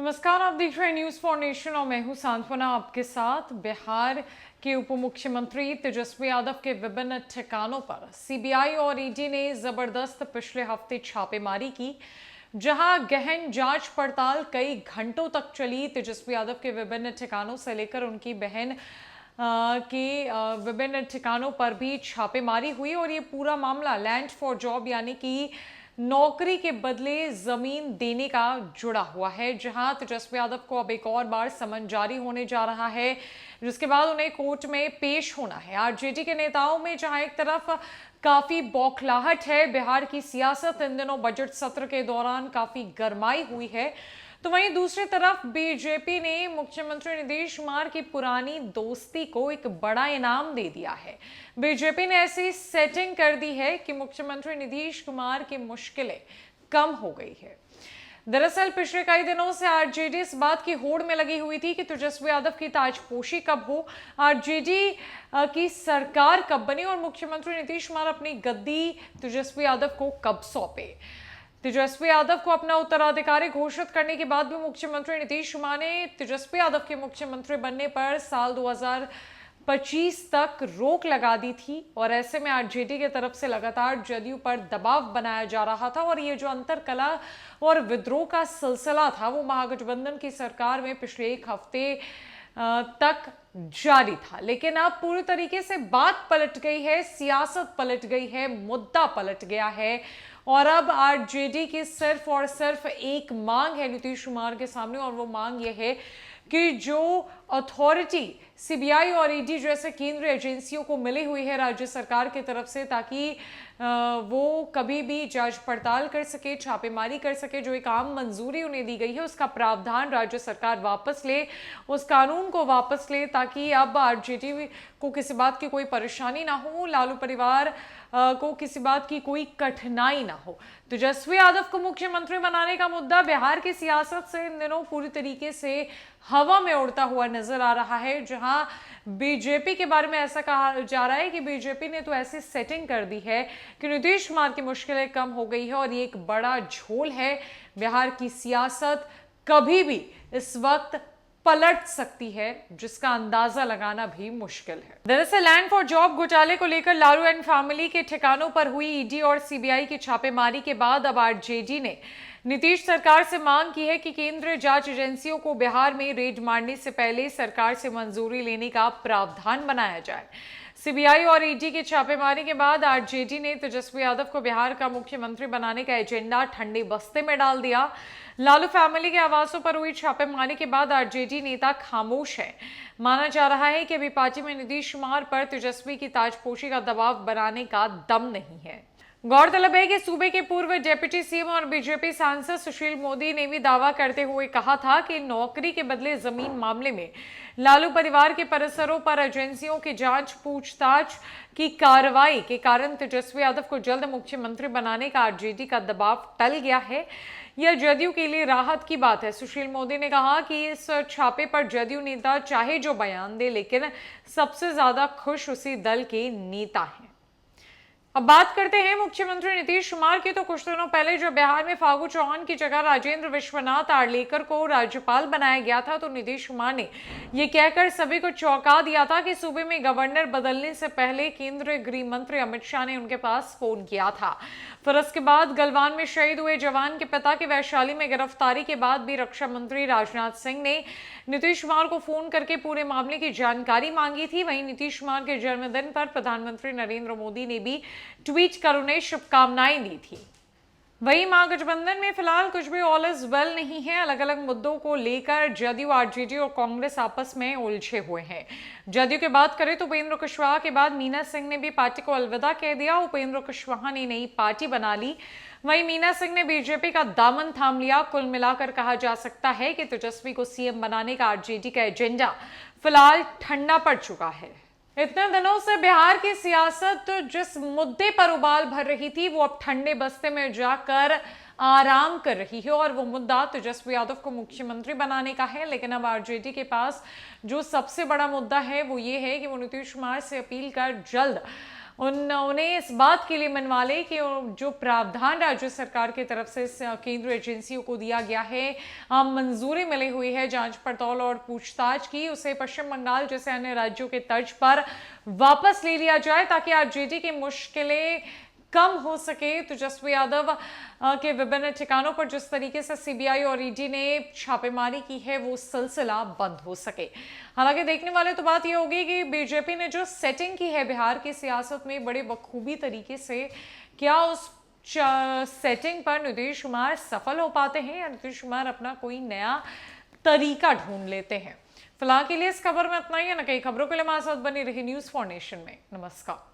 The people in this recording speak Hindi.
नमस्कार, आप देख रहे हैं न्यूज फॉर नेशन और मैं हूं सांत्वना आपके साथ। बिहार के उप मुख्यमंत्री तेजस्वी यादव के विभिन्न ठिकानों पर सीबीआई और ईडी ने जबरदस्त पिछले हफ्ते छापेमारी की, जहां गहन जांच पड़ताल कई घंटों तक चली। तेजस्वी यादव के विभिन्न ठिकानों से लेकर उनकी बहन के विभिन्न ठिकानों पर भी छापेमारी हुई और ये पूरा मामला लैंड फॉर जॉब यानी कि नौकरी के बदले जमीन देने का जुड़ा हुआ है, जहां तेजस्वी यादव को अब एक और बार समन जारी होने जा रहा है, जिसके बाद उन्हें कोर्ट में पेश होना है। आरजेडी के नेताओं में जहां एक तरफ काफी बौखलाहट है, बिहार की सियासत इन दिनों बजट सत्र के दौरान काफी गरमाई हुई है, तो वहीं दूसरी तरफ बीजेपी ने मुख्यमंत्री नीतीश कुमार की पुरानी दोस्ती को एक बड़ा इनाम दे दिया है। बीजेपी ने ऐसी सेटिंग कर दी है कि मुख्यमंत्री नीतीश कुमार की मुश्किलें कम हो गई है। दरअसल पिछले कई दिनों से आरजेडी इस बात की होड़ में लगी हुई थी कि तेजस्वी यादव की ताजपोशी कब हो, आरजेडी की सरकार कब बने और मुख्यमंत्री नीतीश कुमार अपनी गद्दी तेजस्वी यादव को कब सौंपे। तेजस्वी यादव को अपना उत्तराधिकारी घोषित करने के बाद भी मुख्यमंत्री नीतीश कुमार ने तेजस्वी यादव के मुख्यमंत्री बनने पर साल 2025 तक रोक लगा दी थी और ऐसे में आरजेडी की तरफ से लगातार जदयू पर दबाव बनाया जा रहा था और ये जो अंतरकलह और विद्रोह का सिलसिला था वो महागठबंधन की सरकार में पिछले एक हफ्ते तक जारी था। लेकिन अब पूरी तरीके से बात पलट गई है, सियासत पलट गई है, मुद्दा पलट गया है और अब आरजेडी की सिर्फ और सिर्फ एक मांग है नीतीश कुमार के सामने और वो मांग ये है कि जो अथॉरिटी सीबीआई और ईडी जैसे केंद्रीय एजेंसियों को मिली हुई है राज्य सरकार की तरफ से, ताकि वो कभी भी जांच पड़ताल कर सके, छापेमारी कर सके, जो एक आम मंजूरी उन्हें दी गई है उसका प्रावधान राज्य सरकार वापस ले, उस कानून को वापस ले, ताकि अब आरजेडी को किसी बात की कोई परेशानी ना हो, लालू परिवार को किसी बात की कोई कठिनाई ना हो। तेजस्वी यादव को मुख्यमंत्री बनाने का मुद्दा बिहार की सियासत से इन दिनों पूरी तरीके से हवा में उड़ता हुआ नजर आ रहा है, जहां बीजेपी के बारे में ऐसा कहा जा रहा है कि बीजेपी ने तो ऐसी सेटिंग कर दी है कि नीतीश कुमार की मुश्किलें कम हो गई है और ये एक बड़ा झोल है। बिहार की सियासत कभी भी इस वक्त पलट सकती है, जिसका अंदाजा लगाना भी मुश्किल है। दरअसल लैंड फॉर जॉब घोटाले को लेकर लालू एंड फैमिली के ठिकानों पर हुई ईडी और सीबीआई की छापेमारी के बाद अब आरजेडी ने नीतीश सरकार से मांग की है कि केंद्रीय जांच एजेंसियों को बिहार में रेड मारने से पहले सरकार से मंजूरी लेने का प्रावधान बनाया जाए। सीबीआई और ईडी की छापेमारी के बाद आरजेडी ने तेजस्वी यादव को बिहार का मुख्यमंत्री बनाने का एजेंडा ठंडे बस्ते में डाल दिया। लालू फैमिली के आवासों पर हुई छापेमारी के बाद आरजेडी नेता खामोश है। माना जा रहा है कि अभी पार्टी में नीतीश कुमार पर तेजस्वी की ताजपोशी का दबाव बनाने का दम नहीं है। गौरतलब है कि सूबे के पूर्व डिप्टी सीएम और बीजेपी सांसद सुशील मोदी ने भी दावा करते हुए कहा था कि नौकरी के बदले जमीन मामले में लालू परिवार के परिसरों पर एजेंसियों की जांच पूछताछ की कार्रवाई के कारण तेजस्वी यादव को जल्द मुख्यमंत्री बनाने का आरजेडी का दबाव टल गया है। यह जदयू के लिए राहत की बात है। सुशील मोदी ने कहा कि इस छापे पर जदयू नेता चाहे जो बयान दे, लेकिन सबसे ज्यादा खुश उसी दल के नेता हैं। अब बात करते हैं मुख्यमंत्री नीतीश कुमार की। तो कुछ दिनों पहले जब बिहार में फागू चौहान की जगह राजेंद्र विश्वनाथ आर्लेकर को राज्यपाल बनाया गया था, तो नीतीश कुमार ने यह कहकर सभी को चौंका दिया था कि सूबे में गवर्नर बदलने से पहले केंद्रीय गृह मंत्री अमित शाह ने उनके पास फोन किया था। फिर उसके बाद गलवान में शहीद हुए जवान के पिता की वैशाली में गिरफ्तारी के बाद भी रक्षा मंत्री राजनाथ सिंह ने नीतीश कुमार को फोन करके पूरे मामले की जानकारी मांगी थी। वहीं नीतीश कुमार के जन्मदिन पर प्रधानमंत्री नरेंद्र मोदी ने भी ट्वीट कर उन्हें शुभकामनाएं दी थी। वहीं महागठबंधन में फिलहाल कुछ भी ऑल इज वेल नहीं है। अलग अलग मुद्दों को लेकर जदयू, आरजेडी और कांग्रेस आपस में उलझे हुए हैं। जदयू की बात करें तो उपेंद्र कुशवाहा के बाद मीना सिंह ने भी पार्टी को अलविदा कह दिया। उपेंद्र कुशवाहा ने नई पार्टी बना ली, वहीं मीना सिंह ने बीजेपी का दामन थाम लिया। कुल मिलाकर कहा जा सकता है कि तेजस्वी को सीएम बनाने का आरजेडी का एजेंडा फिलहाल ठंडा पड़ चुका है। इतने दिनों से बिहार की सियासत जिस मुद्दे पर उबाल भर रही थी, वो अब ठंडे बस्ते में जाकर आराम कर रही है और वो मुद्दा तेजस्वी यादव को मुख्यमंत्री बनाने का है। लेकिन अब आरजेडी के पास जो सबसे बड़ा मुद्दा है वो ये है कि वो नीतीश कुमार से अपील कर जल्द उन्हें इस बात के लिए मनवा ले कि जो प्रावधान राज्य सरकार की तरफ से केंद्रीय एजेंसियों को दिया गया है, मंजूरी मिली हुई है जांच पड़ताल और पूछताछ की, उसे पश्चिम बंगाल जैसे अन्य राज्यों के तर्ज पर वापस ले लिया जाए ताकि आरजेडी की मुश्किलें कम हो सके। तेजस्वी यादव के विभिन्न ठिकानों पर जिस तरीके से सीबीआई और ईडी ने छापेमारी की है वो सिलसिला बंद हो सके। हालांकि देखने वाले तो बात ये होगी कि बीजेपी ने जो सेटिंग की है बिहार की सियासत में बड़े बखूबी तरीके से, क्या उस सेटिंग पर नीतीश कुमार सफल हो पाते हैं या नीतीश कुमार अपना कोई नया तरीका ढूंढ लेते हैं। फिलहाल के लिए इस खबर में इतना ही है। न कई खबरों के लिए हमारे साथ बनी रही न्यूज़ फॉर नेशन में। नमस्कार।